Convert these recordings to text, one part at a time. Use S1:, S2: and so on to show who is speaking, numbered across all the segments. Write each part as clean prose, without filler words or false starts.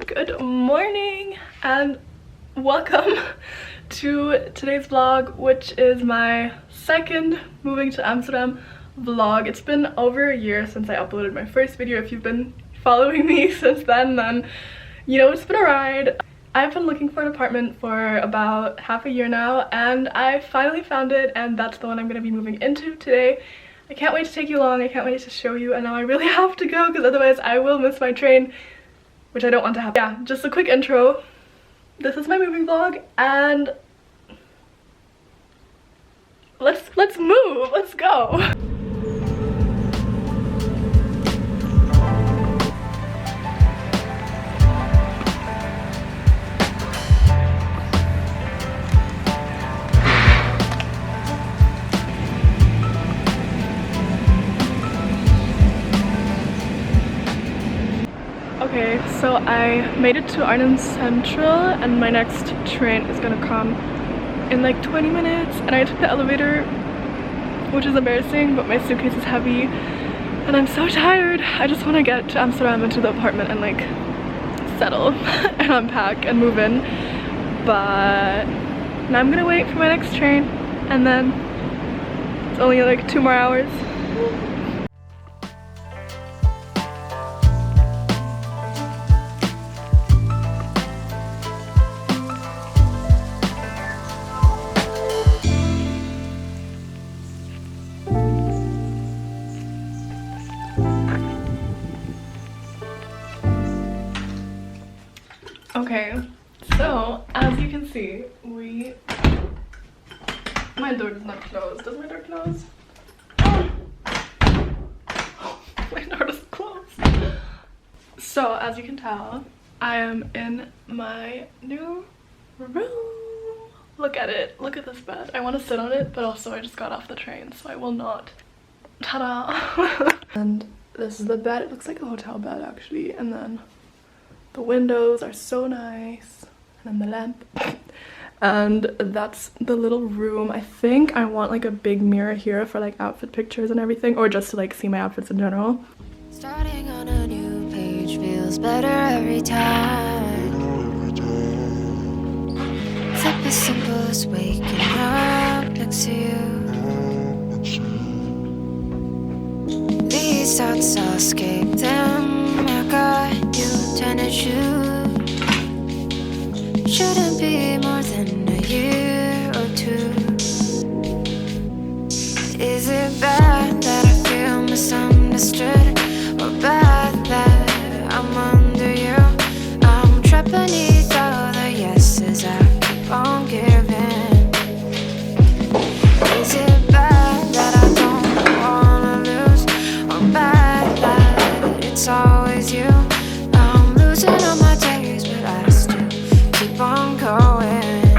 S1: Good morning and welcome to today's vlog, which is my second moving to Amsterdam vlog. It's been over a year since I uploaded my first video. If you've been following me since then you know it's been a ride. I've been looking for an apartment for about half a year now, and I finally found it, and that's the one I'm going to be moving into today. I can't wait to take you along. I can't wait to show you, and now I really have to go because otherwise I will miss my train, which I don't want to happen. Yeah, just a quick intro. This is my moving vlog, and let's move. Let's go. Okay, so I made it to Arnhem Central, and my next train is gonna come in like 20 minutes, and I took the elevator, which is embarrassing, but my suitcase is heavy and I'm so tired. I just want to get to Amsterdam and to the apartment and like settle and unpack and move in, but now I'm gonna wait for my next train, and then it's only like 2 more hours. Okay, so as you can see, my door does not close. Does my door close? Oh. My door doesn't close. So as you can tell, I am in my new room. Look at it. Look at this bed. I want to sit on it, but also I just got off the train, so I will not. Ta-da! And this is the bed. It looks like a hotel bed actually, and then the windows are so nice, and then the lamp. And that's the little room. I think I want like a big mirror here for like outfit pictures and everything, or just to like see my outfits in general.
S2: Starting on a new page feels better every time. It's like as simple as waking up next to you. These thoughts I'll escape them. I got you. And it shouldn't be more than a year or 2. Is it bad that I feel misunderstood, or bad that I'm under you? I'm trapped beneath all the yeses I keep on giving. Is it bad that I don't wanna lose, or bad that it's always you? Losing all my days, but I still keep on going.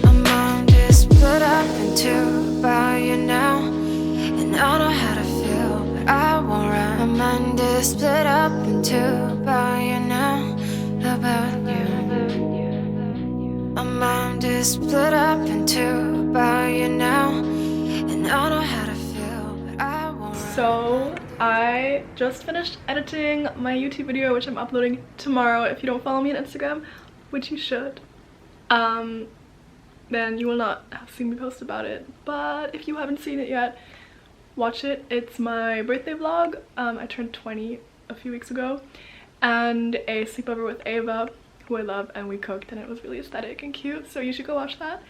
S2: My mind is split up in 2 about you now, and I know how to feel, but I won't run. My mind is split up in 2 about you now, about you. My mind is split up in 2 about you now, and I know how to feel, but I won't.
S1: So I just finished editing my YouTube video, which I'm uploading tomorrow. If you don't follow me on Instagram, which you should, then you will not have seen me post about it. But if you haven't seen it yet, watch it. It's my birthday vlog. I turned 20 a few weeks ago, and a sleepover with Ava, who I love, and we cooked, and it was really aesthetic and cute, so you should go watch that.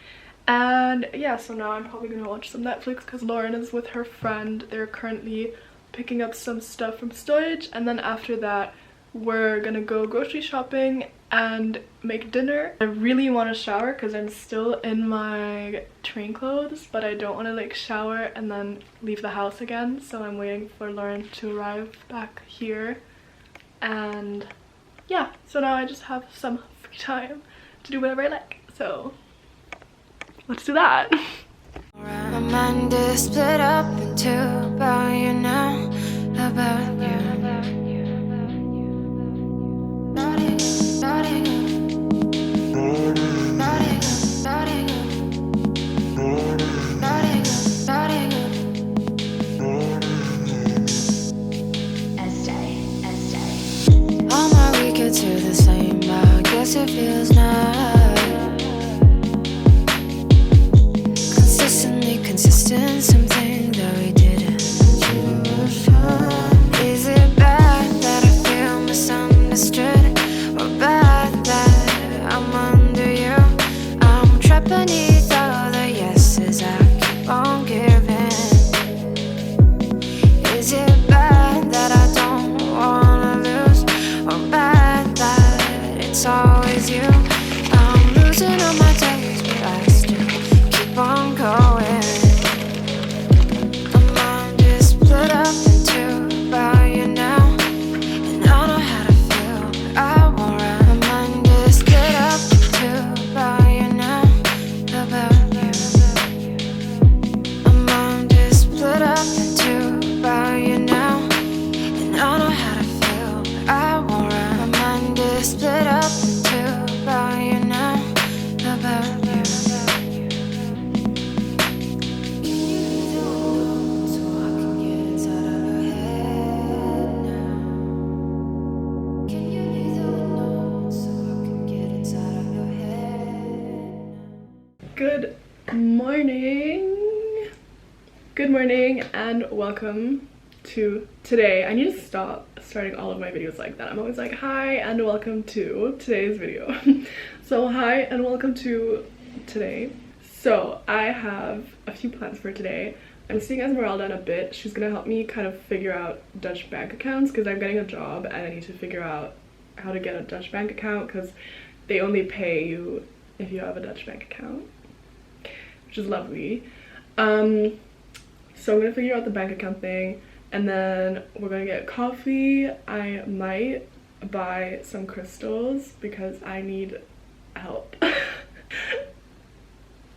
S1: And yeah, so now I'm probably gonna watch some Netflix because Lauren is with her friend. They're currently picking up some stuff from storage, and then after that we're gonna go grocery shopping and make dinner. I really want to shower because I'm still in my train clothes, but I don't want to like shower and then leave the house again, so I'm waiting for Lauren to arrive back here. And yeah, so now I just have some free time to do whatever I like, so let's do that.
S2: My mind is split up in two, about you now, about you. All my weekends are the same, I guess it feels nice. Consistent, something that we didn't. Is it bad that I feel misunderstood, or bad that I'm under you? I'm trapped beneath all the yeses I keep on giving. Is it bad that I don't wanna lose, or bad that it's always you? I'm losing all my days, but I still keep on going.
S1: Good morning and welcome to today. I need to stop starting all of my videos like that. I'm always like, hi and welcome to today's video. So hi and welcome to today. So I have a few plans for today. I'm seeing Esmeralda in a bit. She's gonna help me kind of figure out Dutch bank accounts because I'm getting a job and I need to figure out how to get a Dutch bank account because they only pay you if you have a Dutch bank account, which is lovely. So I'm gonna figure out the bank account thing, and then we're gonna get coffee. I might buy some crystals because I need help.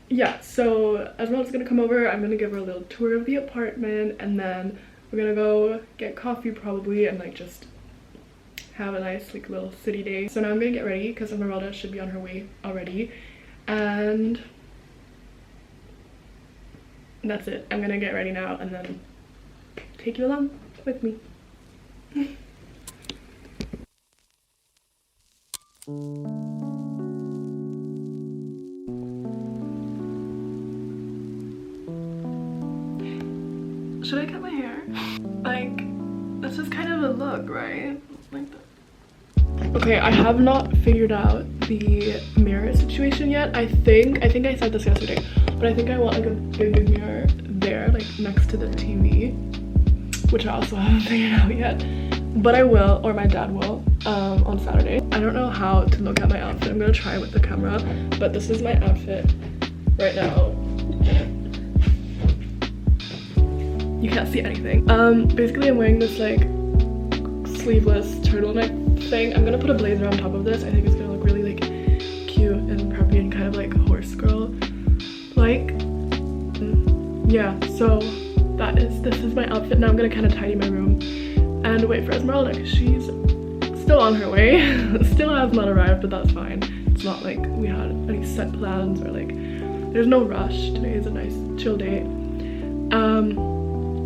S1: Yeah, so Esmeralda's gonna come over. I'm gonna give her a little tour of the apartment, and then we're gonna go get coffee probably and like just have a nice like little city day. So now I'm gonna get ready because Esmeralda should be on her way already, and that's it. I'm gonna get ready now and then take you along with me. Should I cut my hair? Like, that's just kind of a look, right? Like that. Okay, I have not figured out the mirror situation yet. I think I said this yesterday, but I think I want like a big mirror there, like next to the TV, which I also haven't figured out yet, but I will, or my dad will, on Saturday. I don't know how to look at my outfit. I'm gonna try with the camera, but this is my outfit right now. You can't see anything. Basically I'm wearing this like sleeveless turtleneck thing. I'm gonna put a blazer on top of this. I think it's gonna look really like cute and preppy and kind of like horse girl like. Yeah, so this is my outfit. Now I'm gonna kind of tidy my room and wait for Esmeralda because she's still on her way. Still has not arrived, but that's fine. It's not like we had any set plans or like there's no rush. Today is a nice chill day.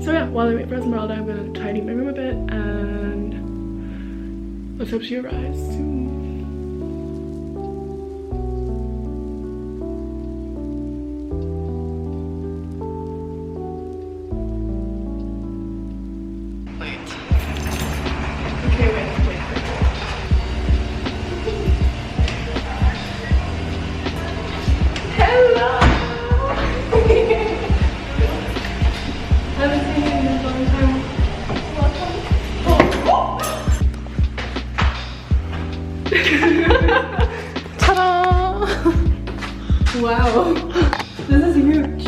S1: So yeah, while I wait for Esmeralda, I'm gonna tidy my room a bit and let's hope she arrives soon.
S3: Ta-da!
S1: Wow, this is huge.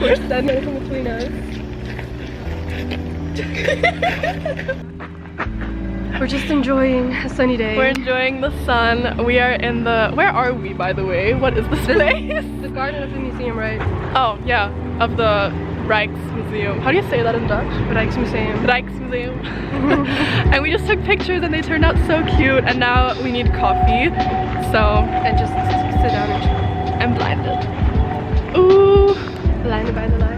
S3: We're standing in between us. We're just enjoying a sunny day.
S1: We're enjoying the sun. We are in the, where are we by the way? What is this place?
S3: The garden of the museum, right?
S1: Oh yeah, of the Rijksmuseum. How do you say that in Dutch?
S3: Rijksmuseum.
S1: Rijksmuseum. And we just took pictures and they turned out so cute, and now we need coffee. So,
S3: And just sit down and chill.
S1: I'm blinded. Ooh.
S3: Blinded by the light.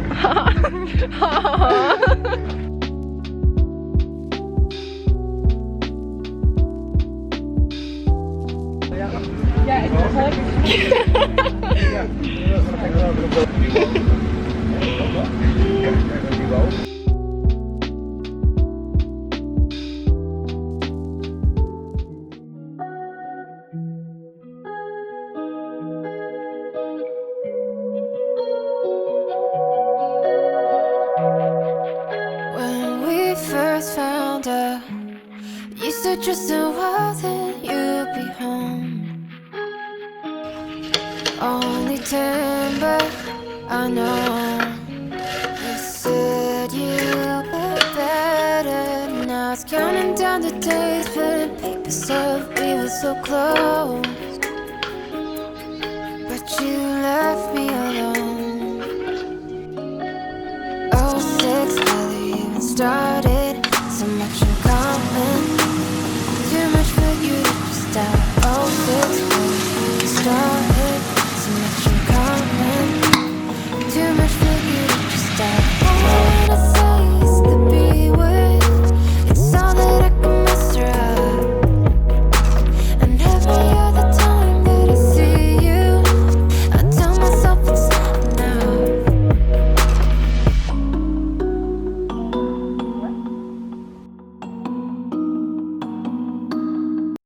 S1: Yeah, it's
S2: When we first found out, you said just a while then you'd be home. Only timber, I know. You said you'd be better. Now it's counting down the days, putting papers up. We were so close, but you left me alone. Oh, 06, whether you even started.